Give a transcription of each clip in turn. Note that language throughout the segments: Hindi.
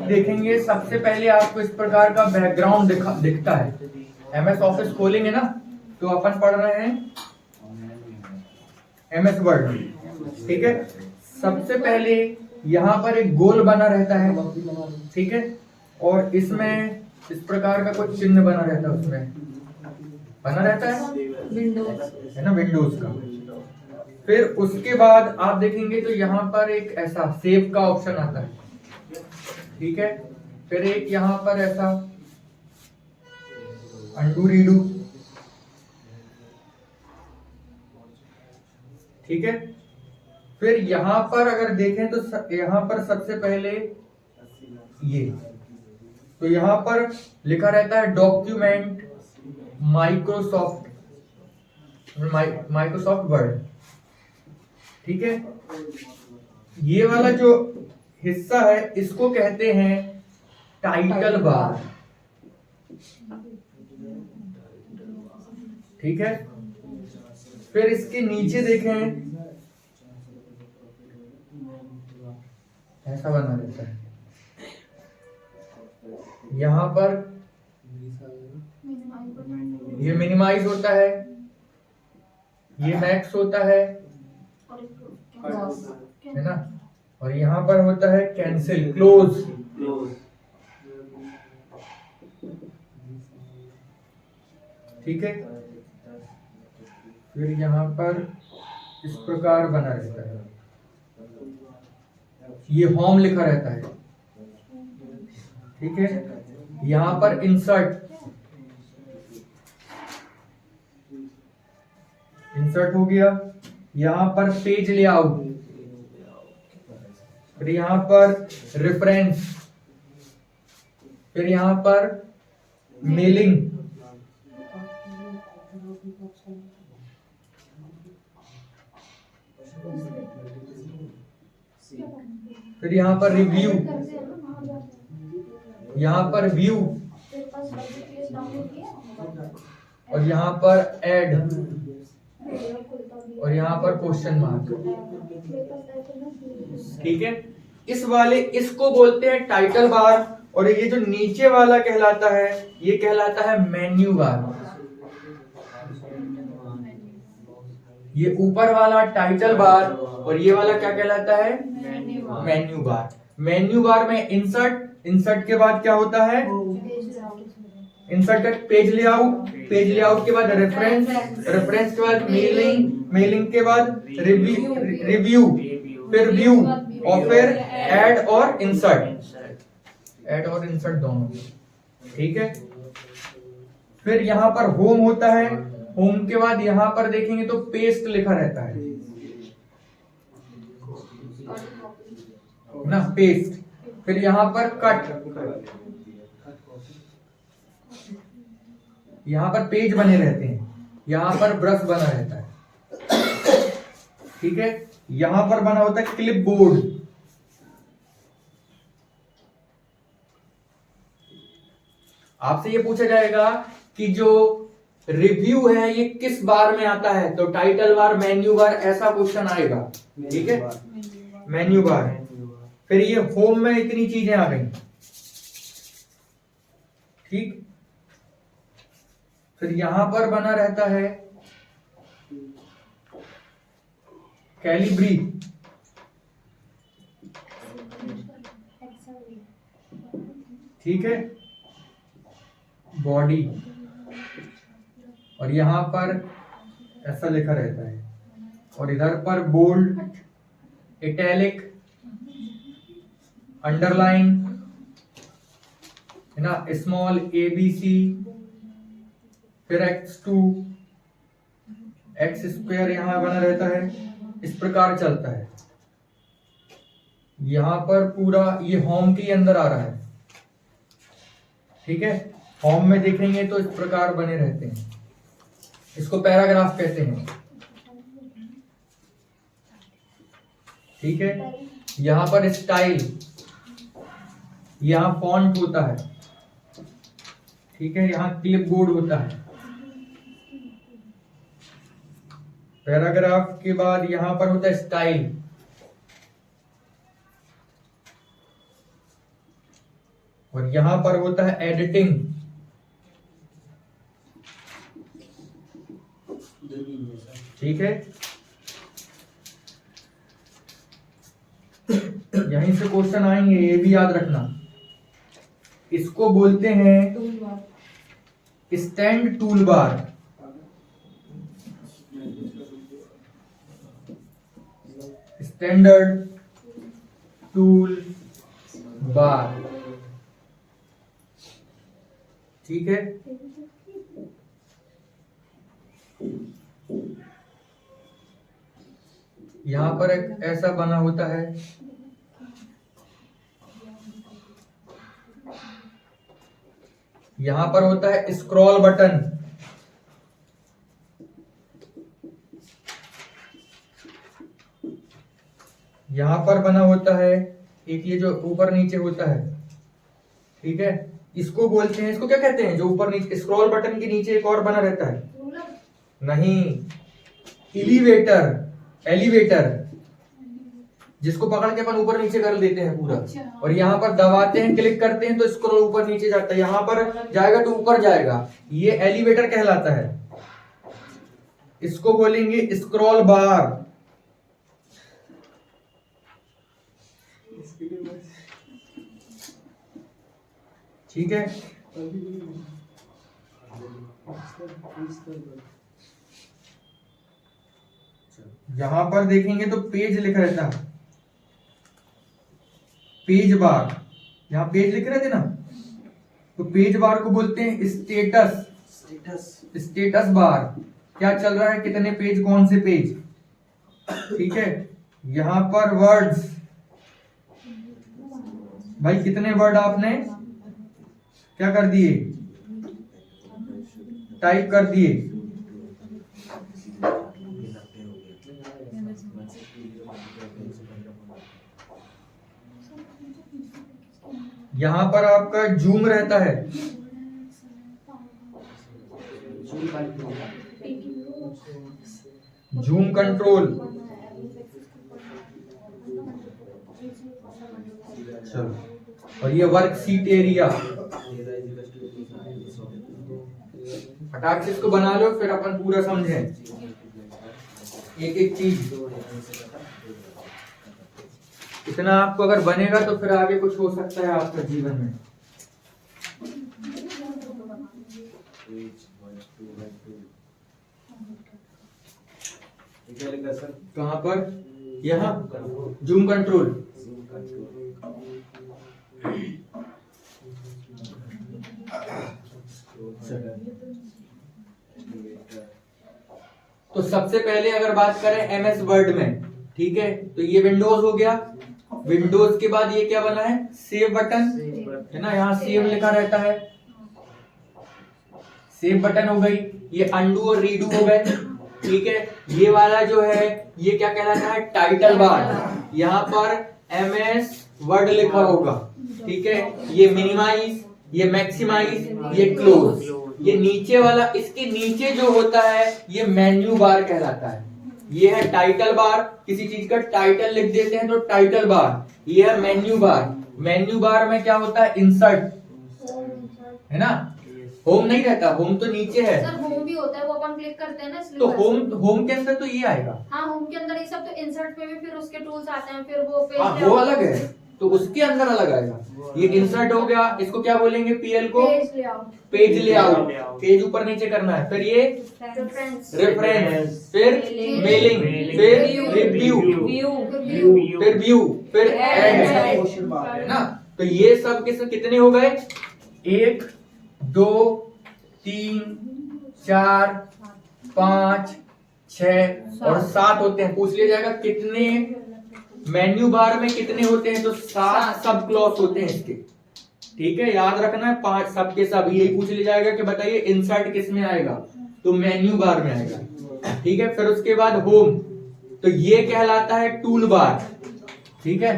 देखेंगे सबसे पहले आपको इस प्रकार का बैकग्राउंड दिखता है। एमएस ऑफिस खोलेंगे ना तो अपन पढ़ रहे हैं एमएस वर्ड, ठीक है। सबसे पहले यहाँ पर एक गोल बना रहता है, ठीक है, और इसमें इस प्रकार का कुछ चिन्ह बना रहता है, उसमें बना रहता है विंडोज, है ना, विंडोज का। फिर उसके बाद आप देखेंगे तो यहाँ पर एक ऐसा सेव का ऑप्शन आता है, ठीक है। फिर एक यहाँ पर ऐसा अंडू रीडू, ठीक है। फिर यहाँ पर अगर देखें तो यहाँ पर सबसे पहले ये, तो यहाँ पर लिखा रहता है डॉक्यूमेंट माइक्रोसॉफ्ट वर्ड, ठीक है। ये वाला जो हिस्सा है इसको कहते हैं टाइटल बार, ठीक है। फिर इसके नीचे देखें ऐसा बना रहता है, यहाँ पर ये मिनिमाइज होता है, ये मैक्स होता है ना, और यहाँ पर होता है कैंसिल, क्लोज, ठीक है। फिर यहाँ पर इस प्रकार बना रहता है, ये होम लिखा रहता है, ठीक है। यहाँ पर इंसर्ट हो गया, यहाँ पर पेज लेआउट, फिर यहाँ पर रेफरेंस, फिर यहाँ पर मेलिंग, फिर यहाँ पर रिव्यू, यहाँ पर व्यू, और यहाँ पर ऐड, और यहाँ पर क्वेश्चन मार्क, ठीक है। इस वाले इसको बोलते हैं टाइटल बार, और ये जो नीचे वाला कहलाता है ये कहलाता है मेन्यू बार। ये ऊपर वाला टाइटल बार और ये वाला क्या कहलाता है, मेन्यू बार। मेन्यू बार में इंसर्ट के बाद क्या होता है, इंसर्ट का पेज लेआउट के बाद रेफरेंस के बाद मेलिंग के बाद रिव्यू, फिर व्यू, और फिर ऐड और इंसर्ट दोनों, ठीक है। फिर यहाँ पर होम होता है, होम के बाद यहाँ पर देखेंगे तो पेस्ट लिखा रहता है ना, पेस्ट। फिर यहाँ पर कट, यहाँ पर पेज बने रहते हैं, यहाँ पर ब्रश बना रहता है, ठीक है। यहाँ पर बना होता है क्लिपबोर्ड, आपसे ये पूछा जाएगा कि जो रिव्यू है ये किस बार में आता है, तो टाइटल बार, मेन्यू बार, ऐसा क्वेश्चन आएगा, ठीक है, मेन्यू बार। फिर ये होम में इतनी चीजें आ गई, ठीक। फिर यहां पर बना रहता है कैलिब्री, ठीक है, बॉडी, और यहां पर ऐसा लिखा रहता है, और इधर पर बोल्ड, इटैलिक, अंडरलाइन, है ना, स्मॉल ABC, फिर x2, x स्क्वायर यहां बना रहता है, इस प्रकार चलता है। यहां पर पूरा ये होम के अंदर आ रहा है, ठीक है। होम में देखेंगे तो इस प्रकार बने रहते हैं, इसको पैराग्राफ कहते हैं, ठीक है। यहां पर स्टाइल, यहां फॉन्ट होता है, ठीक है, यहां क्लिपबोर्ड होता है। पैराग्राफ के बाद यहां पर होता है स्टाइल, और यहां पर होता है एडिटिंग। ठीक है, यहीं से क्वेश्चन आएंगे, ये भी याद रखना। इसको बोलते हैं stand tool bar. Standard tool bar. ठीक है, यहां पर एक ऐसा बना होता है, यहां पर होता है स्क्रॉल बटन। यहां पर बना होता है एक, ये जो ऊपर नीचे होता है। ठीक है, इसको बोलते हैं, इसको क्या कहते हैं, जो ऊपर नीचे स्क्रॉल बटन के नीचे एक और बना रहता है? नहीं, एलिवेटर। एलिवेटर जिसको पकड़ के अपन ऊपर नीचे कर देते हैं पूरा। और यहाँ पर दबाते हैं, क्लिक करते हैं तो स्क्रॉल ऊपर नीचे जाता है, यहाँ पर जाएगा तो ऊपर जाएगा। ये एलिवेटर कहलाता है। इसको बोलेंगे स्क्रॉल बार। ठीक है, यहां पर देखेंगे तो पेज लिखा रहता है, पेज बार। यहां पेज लिख रहे थे ना, तो पेज बार को बोलते हैं स्टेटस। स्टेटस बार, क्या चल रहा है, कितने पेज, कौन से पेज। ठीक है, यहां पर वर्ड्स, भाई कितने वर्ड आपने क्या कर दिए, टाइप कर दिए। यहां पर आपका जूम रहता है, जूम कंट्रोल। चलो, और ये वर्कशीट एरिया। फटाक से इसको बना लो, फिर अपन पूरा समझें एक एक चीज। इतना आपको अगर बनेगा तो फिर आगे कुछ हो सकता है आपका जीवन में। कहां पर, यहाँ जूम कंट्रोल। तो सबसे पहले अगर बात करें एमएस वर्ड में, ठीक है, तो ये विंडोज हो गया। विंडोज के बाद ये क्या बना है, सेव बटन, है ना, यहाँ सेव लिखा रहता है, सेव बटन हो गई। ये अंडू और रीडू हो गए। ठीक है, ये वाला जो है ये क्या कहलाता है, टाइटल बार। यहाँ पर एमएस वर्ड लिखा होगा। ठीक है, ये मिनिमाइज, ये मैक्सिमाइज, ये क्लोज। ये नीचे वाला, इसके नीचे जो होता है ये मेन्यू बार कहलाता है। ये है टाइटल बार, किसी चीज का टाइटल लिख देते हैं तो टाइटल बार। ये है मेन्यू बार। मेन्यू बार में क्या होता है, इंसर्ट, है ना, होम नहीं रहता, होम तो नीचे है। सर होम भी होता है, वो अपन क्लिक करते हैं ना, इसलिए तो होम के अंदर तो ये आएगा। हाँ, होम के अंदर ये सब, तो इंसर्ट पे भी फिर उसके टूल्स आते हैं, फिर वो पेज, हाँ वो अलग है, तो उसके अंदर अलग आएगा। ये इंसर्ट हो गया, इसको क्या बोलेंगे, पीएल को page layout. Page layout, page ऊपर नीचे करना है। फिर ये रेफरेंस, फिर मेलिंग, फिर रिव्यू, फिर व्यू, फिर एड, है ना। तो ये सब कितने हो गए, 1 2 3 4 5 6 और 7 होते हैं। पूछ लिया जाएगा कितने मेन्यू बार में कितने होते हैं, तो 7 सब क्लॉज होते हैं इसके। ठीक है, याद रखना है, 5 सब के सब। यही पूछ लिया जाएगा कि बताइए इंसर्ट किस में आएगा, तो मेन्यू बार में आएगा। ठीक है, फिर उसके बाद होम, तो ये कहलाता है टूल बार। ठीक है,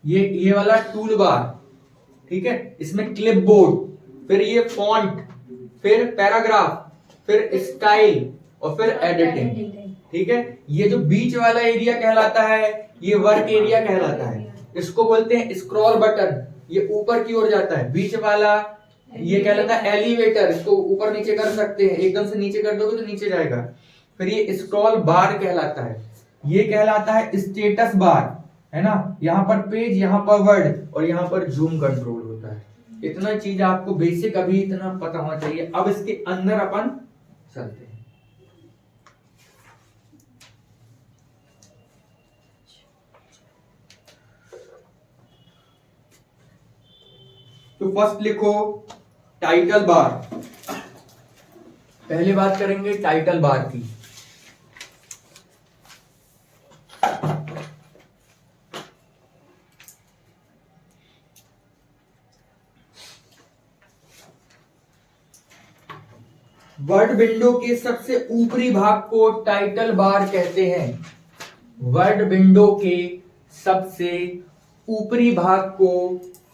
ये वाला टूल बार। ठीक है, इसमें क्लिप बोर्ड, फिर ये फॉन्ट, फिर पैराग्राफ, फिर स्टाइल और फिर एडिटिंग। ठीक है, ये जो बीच वाला एरिया कहलाता है ये वर्क एरिया कहलाता है। इसको बोलते हैं स्क्रॉल बटन। ये ऊपर की ओर जाता है, बीच वाला ये कहलाता है एलिवेटर, इसको ऊपर नीचे कर सकते हैं, एकदम से नीचे कर दोगे तो नीचे जाएगा। फिर ये स्क्रॉल बार कहलाता है, ये कहलाता है स्टेटस बार, है ना। यहाँ पर पेज, यहाँ पर वर्ड और यहाँ पर जूम कंट्रोल होता है। इतना चीज आपको बेसिक अभी इतना पता होना चाहिए। अब इसके अंदर अपन चलते हैं। तो फर्स्ट लिखो टाइटल बार। पहले बात करेंगे टाइटल बार की। वर्ड विंडो के सबसे ऊपरी भाग को टाइटल बार कहते हैं। वर्ड विंडो के सबसे ऊपरी भाग को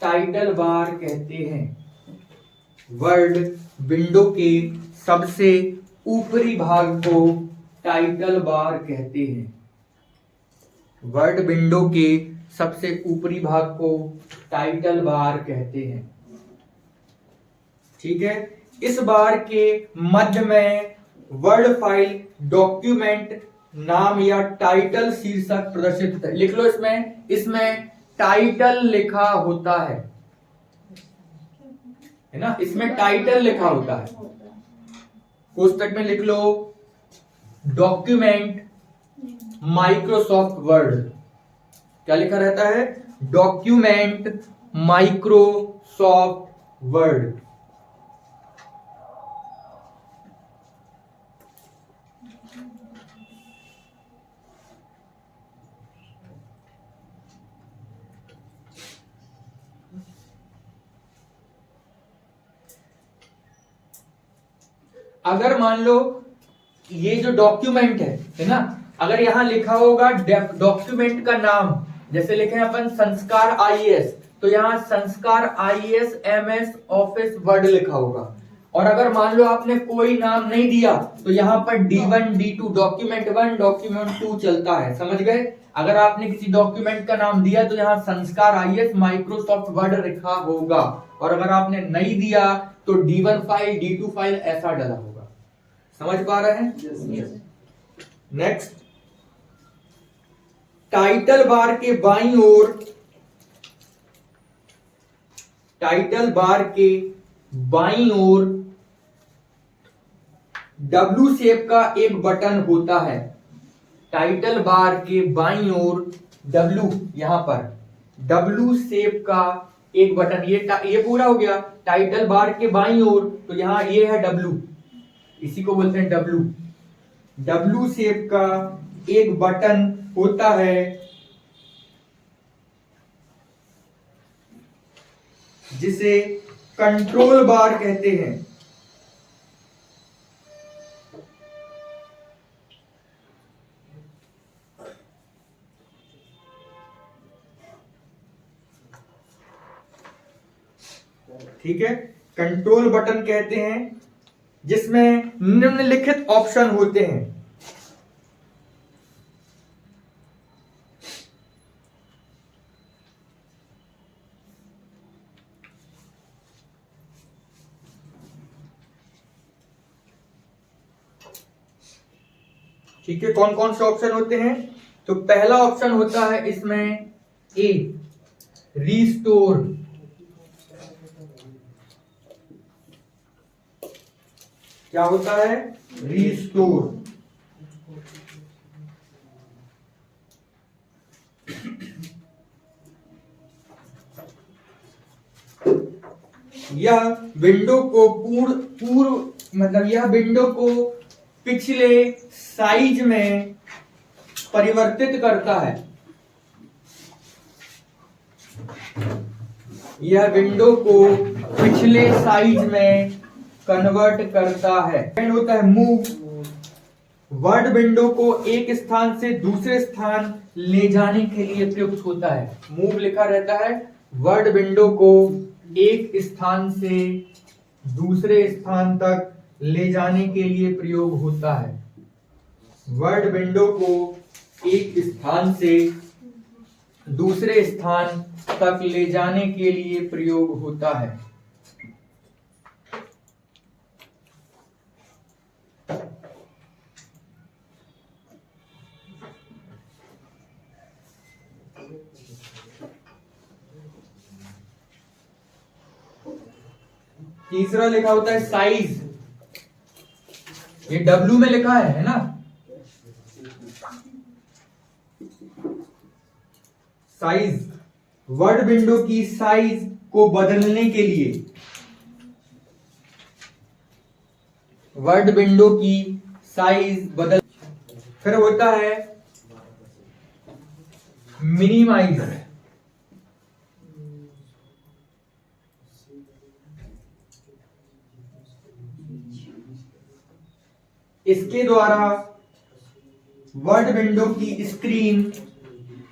टाइटल बार कहते हैं। वर्ड विंडो के सबसे ऊपरी भाग को टाइटल बार कहते हैं। वर्ड विंडो के सबसे ऊपरी भाग को टाइटल बार कहते हैं। ठीक है। इस बार के मध्य में वर्ड फाइल, डॉक्यूमेंट नाम या टाइटल शीर्षक प्रदर्शित होता है। लिख लो इसमें टाइटल लिखा होता है ना, इसमें टाइटल लिखा होता है। पुस्तक में लिख लो डॉक्यूमेंट माइक्रोसॉफ्ट वर्ड। क्या लिखा रहता है? Document Microsoft word. अगर मान लो ये जो डॉक्यूमेंट है ना, अगर यहां लिखा होगा डॉक्यूमेंट का नाम, जैसे लिखे अपन संस्कार आईएएस, तो यहां संस्कार आईएएस एमएस ऑफिस वर्ड लिखा होगा। और अगर मान लो आपने कोई नाम नहीं दिया तो यहाँ पर D1 D2 डॉक्यूमेंट 1 डॉक्यूमेंट 2 चलता है। समझ गए? अगर आपने किसी डॉक्यूमेंट का नाम दिया तो यहाँ संस्कार आईएएस माइक्रोसॉफ्ट वर्ड लिखा होगा, और अगर आपने नहीं दिया तो D1 फाइल D2 फाइल ऐसा डला होगा। समझ पा रहे हैं? नेक्स्ट, टाइटल बार के बाईं ओर, टाइटल बार के बाईं ओर W शेप का एक बटन होता है। टाइटल बार के बाईं ओर W, यहां पर W शेप का एक बटन, ये पूरा हो गया टाइटल बार के बाईं ओर। तो यहां ये है W, इसी को बोलते हैं W। W शेप का एक बटन होता है जिसे कंट्रोल बार कहते हैं। ठीक है, कंट्रोल बटन कहते हैं जिसमें निम्नलिखित ऑप्शन होते हैं। ठीक है, कौन कौन से ऑप्शन होते हैं? तो पहला ऑप्शन होता है इसमें ए, रीस्टोर। क्या होता है? रीस्टोर। यह विंडो को यह विंडो को पिछले साइज में परिवर्तित करता है। यह विंडो को पिछले साइज में कन्वर्ट करता है। होता है मूव। वर्ड विंडो को एक स्थान से दूसरे स्थान ले जाने के लिए प्रयुक्त होता है। मूव लिखा रहता है, वर्ड विंडो को एक स्थान से दूसरे स्थान तक ले जाने के लिए प्रयोग होता है। वर्ड विंडो को एक स्थान से दूसरे स्थान तक ले जाने के लिए प्रयोग होता है। तीसरा लिखा होता है साइज, ये W में लिखा है ना। साइज, वर्ड विंडो की साइज को बदलने के लिए, वर्ड विंडो की साइज बदल। फिर होता है मिनिमाइज, इसके द्वारा वर्ड विंडो की स्क्रीन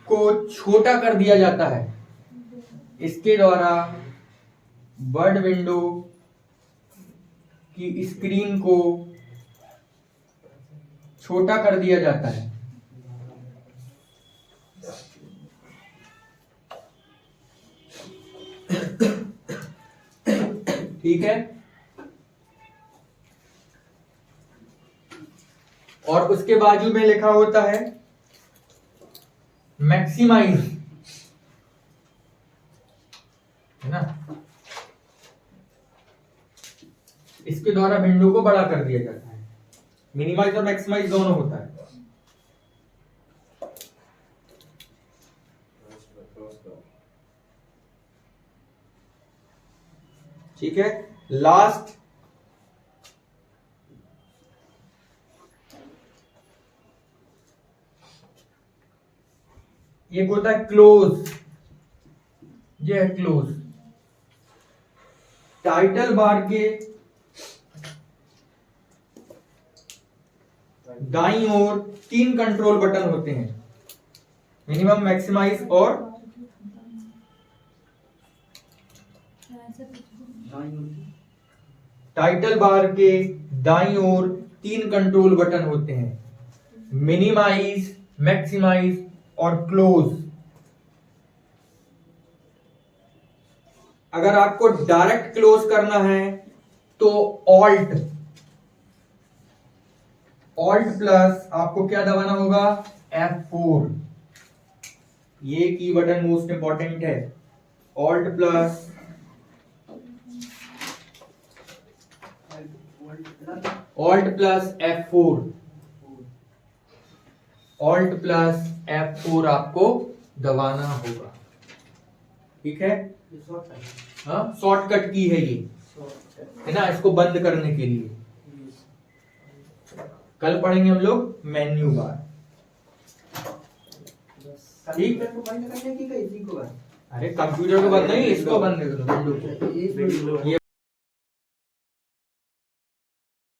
को छोटा कर दिया जाता है। इसके द्वारा वर्ड विंडो की स्क्रीन को छोटा कर दिया जाता है। ठीक है। और उसके बाजू में लिखा होता है मैक्सिमाइज, है ना। इसके द्वारा विंडो को बड़ा कर दिया जाता है। मिनिमाइज और मैक्सिमाइज दोनों होता है। ठीक है। लास्ट ये होता है क्लोज, ये है क्लोज। टाइटल बार के दाईं ओर 3 कंट्रोल बटन होते हैं, मिनिमम, मैक्सिमाइज और टाइटल बार के दाईं ओर 3 कंट्रोल बटन होते हैं, मिनिमाइज, मैक्सिमाइज और क्लोज। अगर आपको डायरेक्ट क्लोज करना है तो ऑल्ट प्लस आपको क्या दबाना होगा, F4। ये की बटन मोस्ट इंपॉर्टेंट है। Alt plus F4, alt plus F4 आपको दबाना होगा। ठीक है। हाँ, शॉर्टकट की है ये, है ना, इसको बंद करने के लिए। कल पढ़ेंगे हम लोग मेन्यू बार। ठीक है। अरे कंप्यूटर को बंद नहीं, इसको बंद करो, विंडो को।